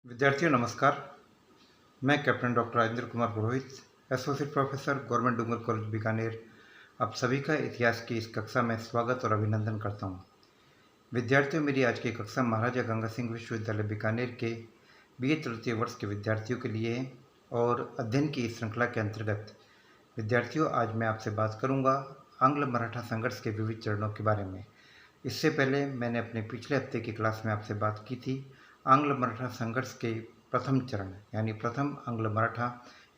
विद्यार्थियों नमस्कार। मैं कैप्टन डॉक्टर राजेंद्र कुमार पुरोहित, एसोसिएट प्रोफेसर गवर्नमेंट डूंगर कॉलेज बीकानेर, आप सभी का इतिहास की इस कक्षा में स्वागत और अभिनंदन करता हूं। विद्यार्थियों, मेरी आज की कक्षा महाराजा गंगा सिंह विश्वविद्यालय बीकानेर के बीए तृतीय वर्ष के विद्यार्थियों के लिए है और अध्ययन की इस श्रृंखला के अंतर्गत विद्यार्थियों आज मैं आपसे बात करूंगा आंग्ल मराठा संघर्ष के विविध चरणों के बारे में। इससे पहले मैंने अपने पिछले हफ्ते की क्लास में आपसे बात की थी आंग्ल मराठा संघर्ष के प्रथम चरण यानी प्रथम आंग्ल मराठा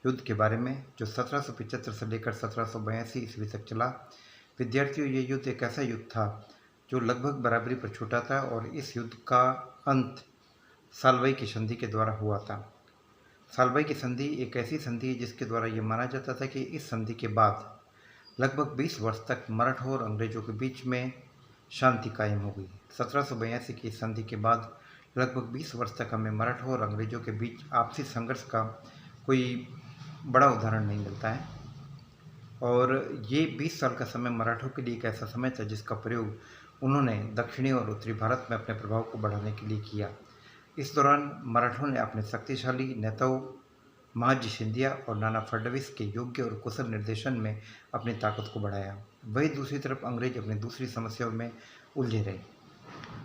युद्ध के बारे में, जो 1775 से लेकर 1782 ईस्वी तक चला। विद्यार्थियों, ये युद्ध एक ऐसा युद्ध था जो लगभग बराबरी पर छूटा था और इस युद्ध का अंत सालवाई की संधि के द्वारा हुआ था। सालवाई की संधि एक ऐसी संधि है जिसके द्वारा ये माना जाता था कि इस संधि के बाद लगभग 20 वर्ष तक मराठों और अंग्रेजों के बीच में शांति कायम हो गई। 1782 की संधि के बाद लगभग 20 वर्ष तक हमें मराठों और अंग्रेजों के बीच आपसी संघर्ष का कोई बड़ा उदाहरण नहीं मिलता है और ये 20 साल का समय मराठों के लिए एक ऐसा समय था जिसका प्रयोग उन्होंने दक्षिणी और उत्तरी भारत में अपने प्रभाव को बढ़ाने के लिए किया। इस दौरान मराठों ने अपने शक्तिशाली नेताओं महाजी सिंधिया और नाना फडणवीस के योग्य और कुशल निर्देशन में अपनी ताकत को बढ़ाया। वही दूसरी तरफ अंग्रेज अपनी दूसरी समस्याओं में उलझे रहे।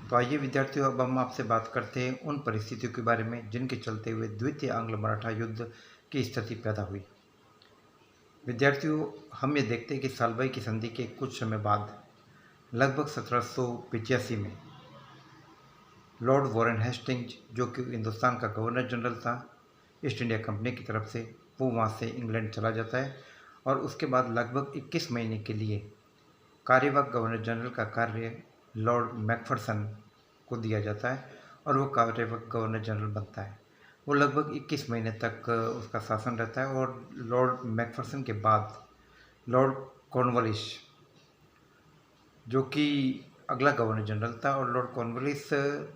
तो आइए विद्यार्थियों, अब हम आपसे बात करते हैं उन परिस्थितियों के बारे में जिनके चलते हुए द्वितीय आंग्ल मराठा युद्ध की स्थिति पैदा हुई। विद्यार्थियों, हम ये देखते हैं कि सालवाई की संधि के कुछ समय बाद लगभग 1785 में लॉर्ड वॉरेन हेस्टिंग्स, जो कि हिंदुस्तान का गवर्नर जनरल था ईस्ट इंडिया कंपनी की तरफ से, वो वहाँ से इंग्लैंड चला जाता है और उसके बाद लगभग 21 महीने के लिए कार्यवाहक गवर्नर जनरल का कार्य लॉर्ड मैकफरसन को दिया जाता है और वो कार्यवाहक गवर्नर जनरल बनता है। वो लगभग 21 महीने तक उसका शासन रहता है और लॉर्ड मैकफरसन के बाद लॉर्ड कॉर्नवालिस, जो कि अगला गवर्नर जनरल था, और लॉर्ड कॉर्नवालिस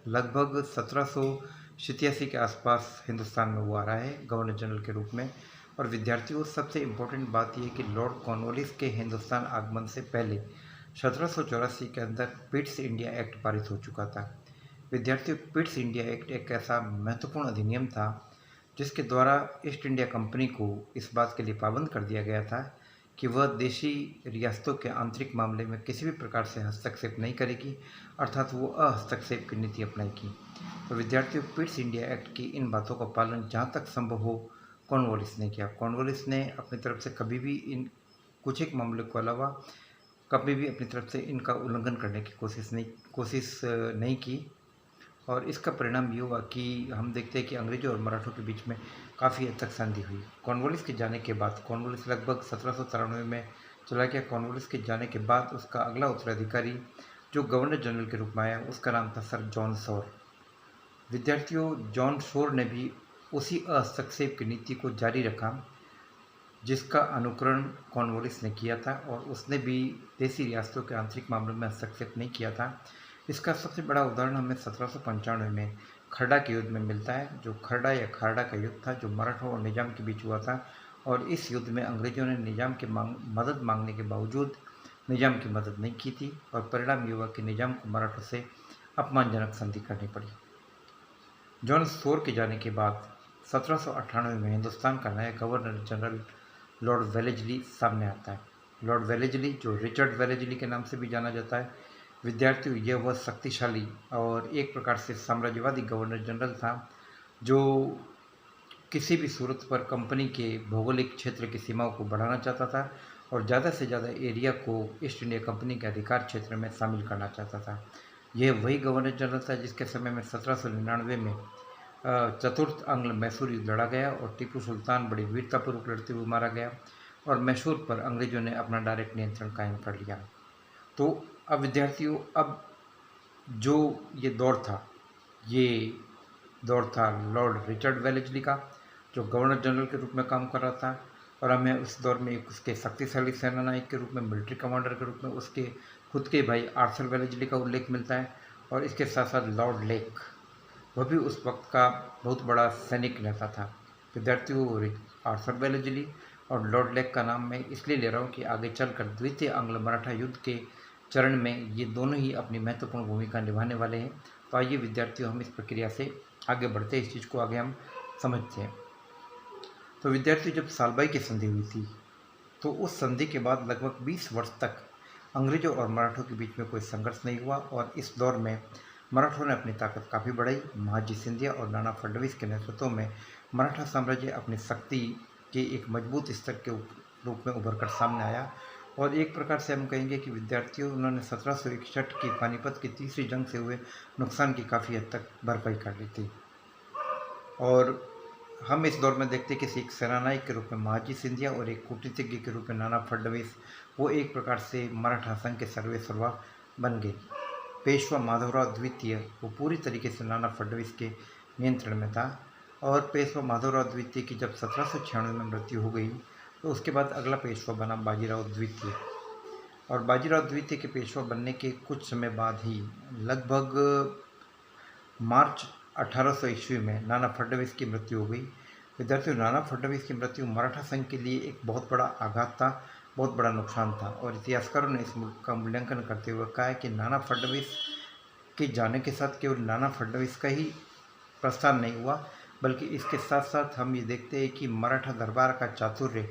लगभग 1787 के आसपास हिंदुस्तान में वो आ रहा है गवर्नर जनरल के रूप में। और विद्यार्थियों, सबसे इम्पोर्टेंट बात यह कि लॉर्ड कॉर्नवालिस के हिंदुस्तान आगमन से पहले 1784 के अंदर पिट्स इंडिया एक्ट पारित हो चुका था। विद्यार्थियों, पिट्स इंडिया एक्ट एक ऐसा महत्वपूर्ण अधिनियम था जिसके द्वारा ईस्ट इंडिया कंपनी को इस बात के लिए पाबंद कर दिया गया था कि वह देशी रियासतों के आंतरिक मामले में किसी भी प्रकार से हस्तक्षेप नहीं करेगी, अर्थात वो अहस्तक्षेप की नीति अपनाएगी। तो विद्यार्थियों, पिट्स इंडिया एक्ट की इन बातों का पालन जहाँ तक संभव हो कॉर्नवालिस ने किया। कॉर्नवालिस ने अपनी तरफ से कभी भी इन कुछ एक मामलों के अलावा कभी भी अपनी तरफ से इनका उल्लंघन करने की कोशिश नहीं की और इसका परिणाम ये हुआ कि हम देखते हैं कि अंग्रेजों और मराठों के बीच में काफ़ी हद तक संधि हुई। कॉर्नवालिस के जाने के बाद, कॉर्नवालिस लगभग 1793 में चला गया। कॉर्नवालिस के जाने के बाद उसका अगला उत्तराधिकारी जो गवर्नर जनरल के रूप में आया, उसका नाम था सर जॉन शोर। विद्यार्थियों, जॉन शोर ने भी उसी हस्तक्षेप की नीति को जारी रखा जिसका अनुकरण कॉर्नवालिस ने किया था और उसने भी देसी रियासतों के आंतरिक मामलों में हस्तक्षेप नहीं किया था। इसका सबसे बड़ा उदाहरण हमें 1795 में खरड़ा के युद्ध में मिलता है, जो खरड़ा या खारड़ा का युद्ध था, जो मराठों और निजाम के बीच हुआ था। और इस युद्ध में अंग्रेजों ने निजाम की मदद मांगने के बावजूद निजाम की मदद नहीं की थी और परिणाम ये हुआ कि निजाम को मराठों से अपमानजनक संधि करनी पड़ी। जॉन शोर के जाने के बाद 1798 में हिंदुस्तान का नया गवर्नर जनरल लॉर्ड वेलेस्ली सामने आता है। लॉर्ड वेलेस्ली, जो रिचर्ड वेलेस्ली के नाम से भी जाना जाता है। विद्यार्थियों, यह वह शक्तिशाली और एक प्रकार से साम्राज्यवादी गवर्नर जनरल था जो किसी भी सूरत पर कंपनी के भौगोलिक क्षेत्र की सीमाओं को बढ़ाना चाहता था और ज़्यादा से ज़्यादा एरिया को ईस्ट इंडिया कंपनी के अधिकार क्षेत्र में शामिल करना चाहता था। यह वही गवर्नर जनरल था जिसके समय में 1799 में चतुर्थ आंग्ल मैसूर युद्ध लड़ा गया और टीपू सुल्तान बड़ी वीरतापूर्वक लड़ते हुए मारा गया और मैसूर पर अंग्रेजों ने अपना डायरेक्ट नियंत्रण कायम कर लिया। तो अब विद्यार्थियों, अब जो ये दौर था लॉर्ड रिचर्ड वेलेस्ली का, जो गवर्नर जनरल के रूप में काम कर रहा था और हमें उस दौर में उसके शक्तिशाली सेना नायक के रूप में, मिलिट्री कमांडर के रूप में उसके खुद के भाई आर्थर वेलेस्ली का उल्लेख मिलता है और इसके साथ साथ लॉर्ड लेक, वह भी उस वक्त का बहुत बड़ा सैनिक नेता था। विद्यार्थियों, आर्थर वेलेस्ली और लॉर्ड लेक का नाम मैं इसलिए ले रहा हूँ कि आगे चलकर द्वितीय आंग्ल मराठा युद्ध के चरण में ये दोनों ही अपनी महत्वपूर्ण भूमिका निभाने वाले हैं। तो आइए विद्यार्थियों, हम इस प्रक्रिया से आगे बढ़ते इस चीज़ को आगे हम समझते हैं। तो विद्यार्थी, जब सालबाई की संधि हुई थी तो उस संधि के बाद लगभग 20 वर्ष तक अंग्रेजों और मराठों के बीच में कोई संघर्ष नहीं हुआ और इस दौर में मराठों ने अपनी ताकत काफ़ी बढ़ाई। महाजी सिंधिया और नाना फडणवीस के नेतृत्व में मराठा साम्राज्य अपनी शक्ति के एक मजबूत स्तर के रूप में उभर कर सामने आया। और एक प्रकार से हम कहेंगे कि विद्यार्थियों, उन्होंने 1761 की पानीपत की तीसरी जंग से हुए नुकसान की काफ़ी हद तक भरपाई कर ली थी। और हम इस दौर में देखते हैं कि एक सेनानायक के रूप में महाजी सिंधिया और एक कूटनीतिज्ञ के रूप में नाना फडणवीस, वो एक प्रकार से मराठा संघ के सर्वेसर्वा बन गए। पेशवा माधवराव द्वितीय वो पूरी तरीके से नाना फडणवीस के नियंत्रण में था। और पेशवा माधवराव द्वितीय की जब 1796 में मृत्यु हो गई तो उसके बाद अगला पेशवा बना बाजीराव द्वितीय। और बाजीराव द्वितीय के पेशवा बनने के कुछ समय बाद ही लगभग मार्च 1800 ईस्वी में नाना फडणवीस की मृत्यु हो गई। विद्यार्थियों, नाना फडणवीस की मृत्यु मराठा संघ के लिए एक बहुत बड़ा आघात था, बहुत बड़ा नुकसान था। और इतिहासकारों ने इस का मूल्यांकन करते हुए कहा है कि नाना फडणवीस के जाने के साथ केवल नाना फडणवीस का ही प्रस्थान नहीं हुआ, बल्कि इसके साथ साथ हम ये देखते हैं कि मराठा दरबार का चातुर्य,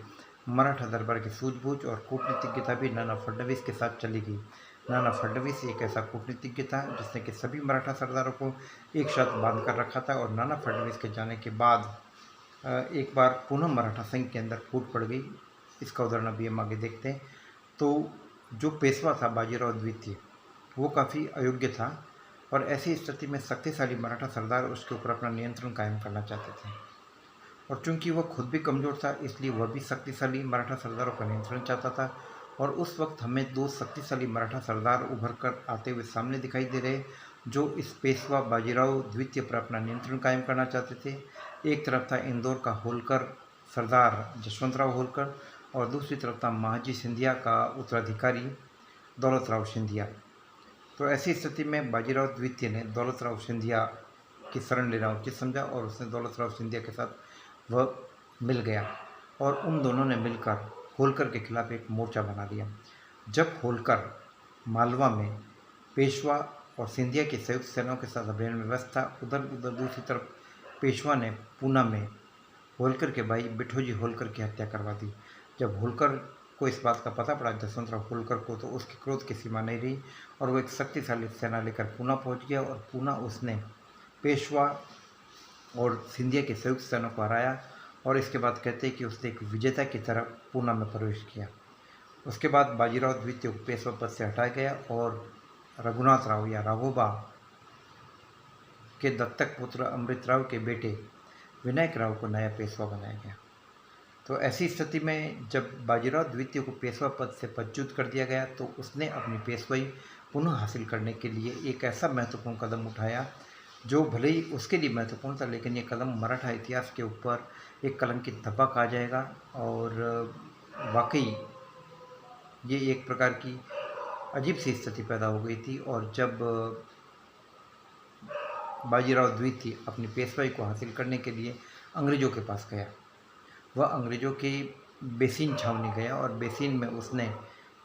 मराठा दरबार की सूझबूझ और कूटनीतिज्ञता भी नाना फडणवीस के साथ चली गई। नाना फडणवीस एक ऐसा कूटनीतिज्ञ था जिसने कि सभी मराठा सरदारों को एक साथ बांध कर रखा था। और नाना फडणवीस के जाने के बाद एक बार पुनः मराठा संघ के अंदर फूट पड़ गई। इसका उदाहरण अभी हम आगे देखते हैं। तो जो पेशवा था बाजीराव द्वितीय, वो काफ़ी अयोग्य था और ऐसी स्थिति में शक्तिशाली मराठा सरदार उसके ऊपर अपना नियंत्रण कायम करना चाहते थे। और चूंकि वह खुद भी कमज़ोर था, इसलिए वह भी शक्तिशाली मराठा सरदारों का नियंत्रण चाहता था। और उस वक्त हमें दो शक्तिशाली मराठा सरदार उभर कर आते हुए सामने दिखाई दे रहे, जो इस पेशवा बाजीराव द्वितीय पर अपना नियंत्रण कायम करना चाहते थे। एक तरफ था इंदौर का होलकर सरदार जसवंतराव होलकर और दूसरी तरफ था महाजी सिंधिया का उत्तराधिकारी दौलतराव सिंधिया। तो ऐसी स्थिति में बाजीराव द्वितीय ने दौलतराव सिंधिया की शरण लेना उचित समझा और उसने दौलतराव सिंधिया के साथ वह मिल गया और उन दोनों ने मिलकर होलकर के खिलाफ एक मोर्चा बना दिया। जब होलकर मालवा में पेशवा और सिंधिया की संयुक्त सेनाओं के साथ अभियान में व्यस्त था, उधर दूसरी तरफ पेशवा ने पूना में होलकर के भाई बिठोजी होलकर की हत्या करवा दी। जब होलकर को इस बात का पता पड़ा जसवंतराव होलकर को, तो उसके क्रोध की सीमा नहीं रही और वो एक शक्तिशाली सेना लेकर पूना पहुंच गया और पूना उसने पेशवा और सिंधिया की संयुक्त सेना को हराया। और इसके बाद कहते हैं कि उसने एक विजेता की तरह पूना में प्रवेश किया। उसके बाद बाजीराव द्वितीय को पेशवा पद से हटाया गया और रघुनाथ राव या राघोबा के दत्तक पुत्र अमृतराव के बेटे विनायक राव को नया पेशवा बनाया गया। तो ऐसी स्थिति में जब बाजीराव द्वितीय को पेशवा पद से पदच्युत कर दिया गया तो उसने अपनी पेशवाई पुनः हासिल करने के लिए एक ऐसा महत्वपूर्ण कदम उठाया जो भले ही उसके लिए महत्वपूर्ण था, लेकिन ये कदम मराठा इतिहास के ऊपर एक कलंकित धब्बा कहा जाएगा। और वाकई ये एक प्रकार की अजीब सी स्थिति पैदा हो गई थी। और जब बाजीराव द्वितीय अपनी पेशवाई को हासिल करने के लिए अंग्रेज़ों के पास गया, वह अंग्रेज़ों के बेसिन छावनी गया और बेसिन में उसने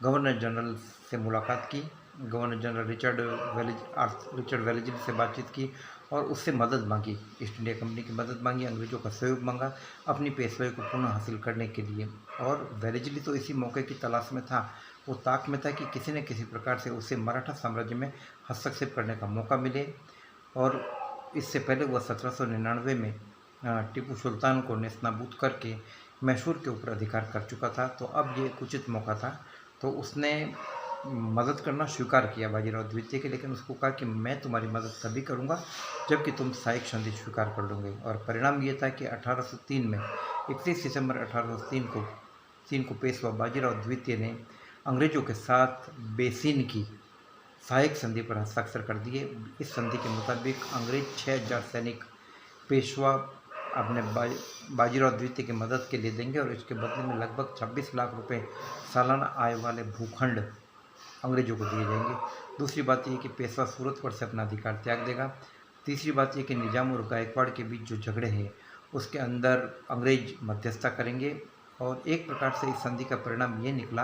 गवर्नर जनरल से मुलाकात की। गवर्नर जनरल रिचर्ड वेलेस्ली से बातचीत की और उससे मदद मांगी, ईस्ट इंडिया कंपनी की मदद मांगी, अंग्रेज़ों का सहयोग मांगा अपनी पेशवाई को पुनः हासिल करने के लिए। और वेलेस्ली तो इसी मौके की तलाश में था, वो ताक में था कि किसी न किसी प्रकार से उसे मराठा साम्राज्य में हस्तक्षेप करने का मौका मिले। और इससे पहले वह 1799 में टीपू सुल्तान को नेस्तनाबूद करके मैसूर के ऊपर अधिकार कर चुका था। तो अब ये एक उचित मौका था, तो उसने मदद करना स्वीकार किया बाजीराव द्वितीय के, लेकिन उसको कहा कि मैं तुम्हारी मदद तभी करूंगा जबकि तुम साइक संधि स्वीकार कर लोगे। और परिणाम ये था कि 1803 में 31 दिसंबर 1803 को पेशवा बाजीराव द्वितीय ने अंग्रेज़ों के साथ बेसिन की सहायक संधि पर हस्ताक्षर कर दिए। इस संधि के मुताबिक अंग्रेज 6000 सैनिक पेशवा अपने बाजीराव द्वितीय की मदद के लिए देंगे और इसके बदले में लगभग 26 लाख रुपए सालाना आय वाले भूखंड अंग्रेजों को दिए जाएंगे। दूसरी बात यह कि पेशवा सूरत पर से अपना अधिकार त्याग देगा। तीसरी बात यह कि निजाम और गायकवाड़ के बीच जो झगड़े हैं उसके अंदर अंग्रेज मध्यस्थता करेंगे। और एक प्रकार से इस संधि का परिणाम ये निकला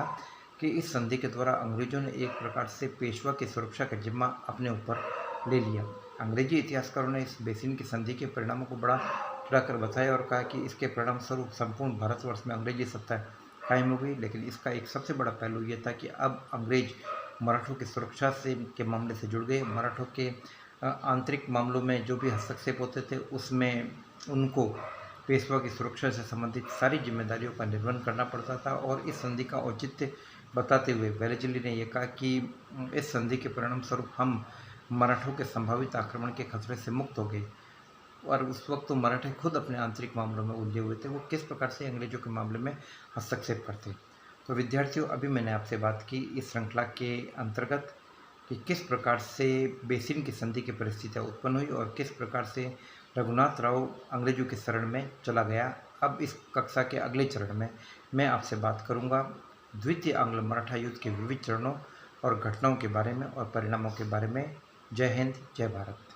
कि इस संधि के द्वारा अंग्रेजों ने एक प्रकार से पेशवा की सुरक्षा का जिम्मा अपने ऊपर ले लिया। अंग्रेजी इतिहासकारों ने इस बेसिन की संधि के परिणामों को बड़ा चढ़ाकर बताया और कहा कि इसके परिणाम स्वरूप संपूर्ण भारतवर्ष में अंग्रेजी सत्ता कायम हो गई। लेकिन इसका एक सबसे बड़ा पहलू ये था कि अब अंग्रेज मराठों की सुरक्षा से के मामले से जुड़ गए। मराठों के आंतरिक मामलों में जो भी हस्तक्षेप होते थे उसमें उनको पेशवा की सुरक्षा से संबंधित सारी जिम्मेदारियों का निर्वहन करना पड़ता था। और इस संधि का औचित्य बताते हुए वेलेज़ली ने यह कहा कि इस संधि के परिणाम स्वरूप हम मराठों के संभावित आक्रमण के खतरे से मुक्त हो गए। और उस वक्त तो मराठे खुद अपने आंतरिक मामलों में उलझे हुए थे, वो किस प्रकार से अंग्रेजों के मामले में हस्तक्षेप करते। तो विद्यार्थियों, अभी मैंने आपसे बात की इस श्रृंखला के अंतर्गत कि किस प्रकार से बेसिन की संधि की परिस्थितियाँ उत्पन्न हुई और किस प्रकार से रघुनाथ राव अंग्रेजों की शरण में चला गया। अब इस कक्षा के अगले चरण में मैं आपसे बात करूंगा द्वितीय आंग्ल मराठा युद्ध के विविध चरणों और घटनाओं के बारे में और परिणामों के बारे में। जय हिंद, जय भारत।